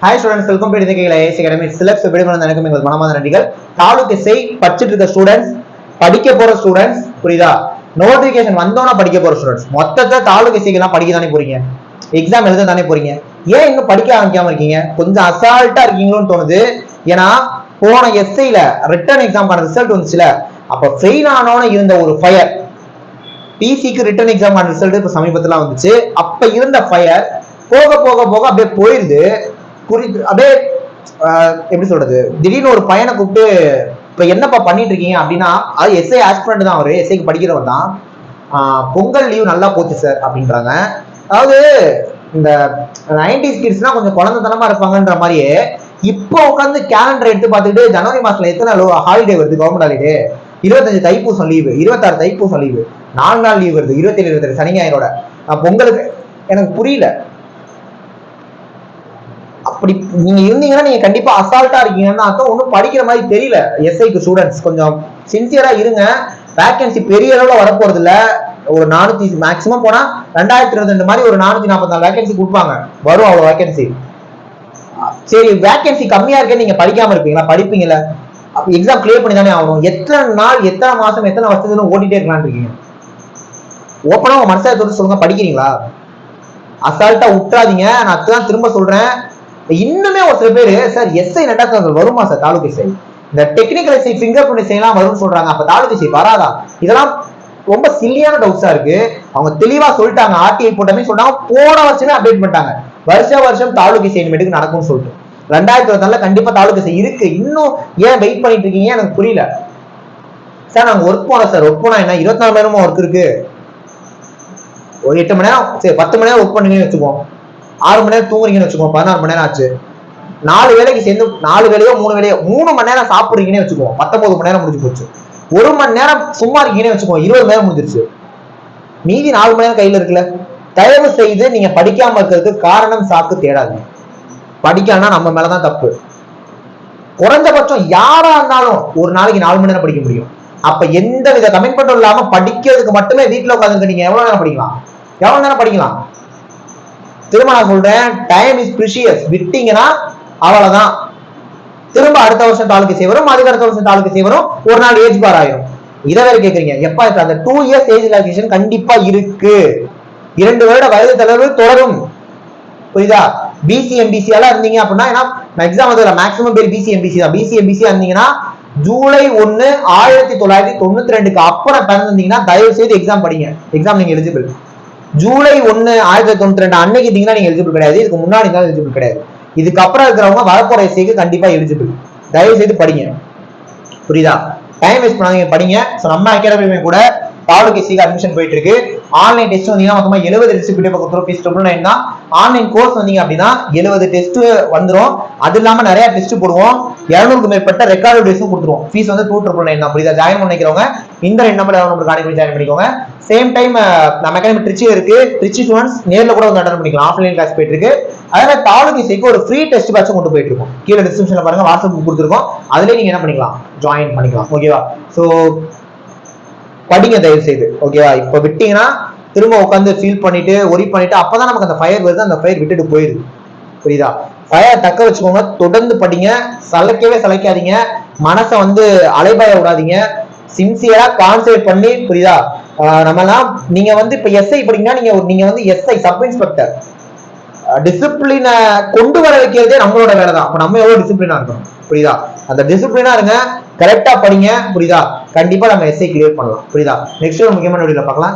Hi students, welcome to AS Academy. Select எனக்கு உங்கள் மனமார்ந்த நன்றிகள். தாலுக் எஸ்ஐ படிச்சிட்டு இருக்க ஸ்டூடண்ட்ஸ், படிக்க போற ஸ்டூடண்ட்ஸ், புரியுதா? நோட்டிபிகேஷன் வந்தோன்னா படிக்க போற ஸ்டூடண்ட்ஸ், மொத்தத்தை தாலுக் எஸ்ஐக்கெல்லாம் படிக்க தானே போறீங்க, எக்ஸாம் எழுத தானே போறீங்க. ஏன் இன்னும் படிக்க ஆரம்பிக்காம இருக்கீங்க? கொஞ்சம் அசால்ட்டா இருக்கீங்களோன்னு தோணுது. ஏன்னா போன எஸ்ஐல ரிட்டர்ன் எக்ஸாம்கான ரிசல்ட் வந்துச்சுல, அப்ப ஃபெயில் ஆனோன்னு இருந்த ஒரு ஃபயர், பிசிக்கு ரிட்டர்ன் எக்ஸாம் ரிசல்ட் இப்ப சமீபத்துல வந்துச்சு. அப்ப இருந்த ஃபயர் போக போக போக அப்படியே போயிருது. அப்படியே எப்படி சொல்றது, திடீர்னு ஒரு பையனை கூப்பிட்டு இப்ப என்னப்பா பண்ணிட்டு இருக்கீங்க அப்படின்னா, அது எஸ்ஐ ஆஸ்பிரண்ட் தான், அவரு எஸ்ஐக்கு படிக்கிறவர் தான். பொங்கல் லீவ் நல்லா போச்சு சார் அப்படின்றாங்க. அதாவது இந்த 90s கிட்ஸ்னா கொஞ்சம் குழந்தைத்தனமா இருப்பாங்கன்ற மாதிரியே இப்போ உட்காந்து கேலண்டர் எடுத்து பார்த்துட்டு ஜனவரி மாசத்துல எத்தனை ஹாலிடே வருது, government holiday, 25 Thaipusam leave, 26 Thaipusam leave, 4 நாள் லீவ் வருது, 27 28 சனி ஞாயிறோட பொங்கலுக்கு. எனக்கு புரியல. அப்படி நீங்க இருந்தீங்கன்னா நீங்க கண்டிப்பா அசால்ட்டா இருக்கீங்கன்னா ஒன்னும் படிக்கிற மாதிரி தெரியல. எஸ்ஐக்கு ஸ்டூடெண்ட்ஸ் கொஞ்சம் சின்சியரா இருங்க. வேகன்சி பெரிய அளவுல வரப்போறது இல்ல. ஒரு 400 மேக்சிமம் போனா 2022 மாதிரி ஒரு 444 வேகன்சி கொடுப்பாங்க, வரும் அவ்வளவு வேகன்சி. சரி, வேகன்சி கம்மியா இருக்கே, நீங்க படிக்காம இருப்பீங்களா? படிப்பீங்களா? எக்ஸாம் கிளியர் பண்ணி தானே ஆகணும். எத்தனை நாள், எத்தனை மாசம், எத்தனை வருஷத்துல ஓட்டிட்டே இருக்கலாம்னு இருக்கீங்க. ஓப்பனா உங்க மனசை தொட்டு சொல்லுங்க, படிக்கிறீங்களா? அசால்ட்டா விட்டுறாதீங்க. நான் அதுதான் திரும்ப சொல்றேன். இன்னுமே ஒரு சில பேரு, சார் எஸ்ஐ நடக்கிறது வருமா சார், தாலுக் எஸ்ஐ, இந்த technical SI, finger print SI எல்லாம் வரும்னு சொல்றாங்க, அப்ப தாலுக் எஸ்ஐ வராதா? இதெல்லாம் ரொம்ப சில்லியான டவுட்ஸா இருக்கு. அவங்க தெளிவா சொல்லிட்டாங்க, ஆர்டிஐ போட்டமே சொல்றாங்க, போன வருஷமே அப்டேட் பண்ணிட்டாங்க, வருஷம் தாலுக் எஸ்ஐ இனிமேட்டுக்கு நடக்கும்னு சொல்லிட்டு. 2024 கண்டிப்பா தாலுக் எஸ்ஐ இருக்கு. இன்னும் ஏன் வெயிட் பண்ணிட்டு இருக்கீங்க எனக்கு புரியல. சார் நாங்க ஒர்க் போனோம் சார். ஒர்க் போனா என்ன, 24 மணி நேரமும் ஒர்க் இருக்கு. ஒரு 8 மணி நேரம், சரி 10 மணி நேரம் ஒர்க் பண்ணீங்கன்னு வச்சுக்கோம், 6 மணி நேரம் தூங்குறீங்கன்னு வச்சுக்கோங்க, 16 மணி நேரம் ஆச்சு. 4 வேலைக்கு சேர்ந்து 4 வேலையோ 3 வேலையோ 3 மணி நேரம் சாப்பிடுறீங்கன்னு வச்சுக்கோங்க, 19 மணி நேரம் முடிஞ்சு போச்சு. 1 மணி நேரம் சும்மா இருக்கீங்கன்னு வச்சுக்கோங்க, 20 மணி நேரம் முடிஞ்சிருச்சு. மீதி 4 மணி நேரம் கையில இருக்குல்ல. தயவு செய்து நீங்க படிக்காம இருக்கிறதுக்கு காரணம் சாக்கு தேடாதீங்க. படிக்கலன்னா நம்ம மேலதான் தப்பு. குறைஞ்சபட்சம் யாரா இருந்தாலும் ஒரு நாளைக்கு 4 மணி நேரம் படிக்க முடியும். அப்ப எந்த வித கமிட்மெண்ட்டும் இல்லாம படிக்கிறதுக்கு மட்டுமே வீட்டுல உட்காந்து நீங்க எவ்வளவு நேரம் படிக்கலாம், எவ்வளவு நேரம் படிக்கலாம்? திரும்ப நான் சொல்றேன், டைம் இஸ் பிரிஷியஸ். விட்டீங்கன்னா அவ்வளவுதான். திரும்ப அடுத்த வருஷம் தாலுக் எஸ்ஐ வரும், அதுக்கு அடுத்த வருஷம் தாலுக் எஸ்ஐ வரும், ஒரு நாள் ஏஜ் பார் ஆயிரும். இதை வேற கேக்குறீங்க, எப்ப இருக்கு? அந்த 2 years ஏஜ் ரிலாக்சேஷன் கண்டிப்பா இருக்கு. 2 வருட வயது தளர்வு தொடரும், புரியுதா? பிசி எம்பிசி எல்லாம் இருந்தீங்க அப்படின்னா, ஏன்னா எக்ஸாம் வந்து மேக்ஸிமம் பேர் பிசி எம்பிசி தான். பிசி எம்பிசி இருந்தீங்கன்னா ஜூலை 1 1992க்கு அப்புறம் பிறந்திருந்தீங்கன்னா தயவு செய்து எக்ஸாம் படிங்க. எக்ஸாம் நீங்க எலிஜிபிள். ஜூலை 1 1992 அன்னைக்கு இருந்தீங்கன்னா நீங்க எலிஜிபிள் கிடையாது. இதுக்கு முன்னாடி இருந்தாலும் எலிஜிபிள் கிடையாது. இதுக்கப்புறம் இருக்கிறவங்க வரப்போற எஸ்ஐக்கு கண்டிப்பா எலிஜிபிள். தயவு செய்து படிங்க, புரியுதா? டைம் வேஸ்ட் பண்ணாதீங்க, படிங்க. நம்ம அகாடமி கூட தாலுக் எஸ்ஐக்கு அட்மிஷன் போயிட்டு இருக்கு. ஆன்லைன் டெஸ்ட் வந்தீங்கன்னா மொத்தமா 70 டெஸ்ட் கிட்ட கொடுத்துரும். ஃபீஸ் 999 தான். ஆன்லைன் கோர்ஸ் வந்தீங்க அப்படின்னா 70 டெஸ்ட் வந்துடும். அது இல்லாம நிறைய டெஸ்ட் போடுவோம். 200க்கு மேற்பட்ட ரெக்கார்டு டெஸ்டும் கொடுத்துருவோம். ஃபீஸ் வந்து 2999 தான், புரியுதா? ஜாயின் பண்ணிக்கிறவங்க இந்த 2 நம்பர் ஜாயின் பண்ணிக்கோங்க. சேம் டைம் நம்ம அகாடமி திருச்சி இருக்கு. திருச்சி ஸ்டூடெண்ட்ஸ் நேர்ல கூட வந்து அட்டெண்ட் பண்ணிக்கலாம். ஆஃப்லைன் கிளாஸ் போயிட்டு இருக்கு. அதனால தாலுக் எஸ்ஐக்கு ஒரு ஃப்ரீ டெஸ்ட் பேட்ச் கொண்டு போயிட்டு இருக்கோம். கீழே டிஸ்கிரிப்ஷன்ல பாருங்க, வாட்ஸ்அப் கொடுத்துருக்கோம். அதுலயே நீங்க என்ன பண்ணிக்கலாம், ஜாயின் பண்ணிக்கலாம். ஓகேவா? சோ படிங்க தயவு செய்து, ஓகேவா? இப்ப விட்டீங்கன்னா திரும்ப உட்காந்து ஃபீல் பண்ணிட்டு ஒரி பண்ணிட்டு அப்பதான் நமக்கு அந்த ஃபயர் வருது, அந்த ஃபயர் விட்டுட்டு போயிருது, புரியுதா? ஃபயர் தக்க வச்சுக்கோங்க. தொடர்ந்து படிங்க, சளைக்காதீங்க, மனசை வந்து அலைபாய விடாதீங்க. சின்சியரா கான்சென்ட்ரேட் பண்ணி, புரியுதா? நம்மலாம் நீங்க வந்து இப்ப எஸ்ஐ படிங்கன்னா நீங்க வந்து எஸ்ஐ சப் இன்ஸ்பெக்டர், டிசிப்ளினை கொண்டு வர வைக்கிறதே நம்மளோட வேலை தான். அப்ப நம்ம எவ்வளவு டிசிப்ளினா இருக்கணும், புரியுதா? அந்த டிசிப்ளினா இருங்க, கரெக்டா படிங்க, புரியுதா? கண்டிப்பா நம்ம எஸ்ஐ கிளியர் பண்ணலாம், புரியுதா? நெக்ஸ்ட் ஒரு முக்கியமான வீடியோல பார்க்கலாம்.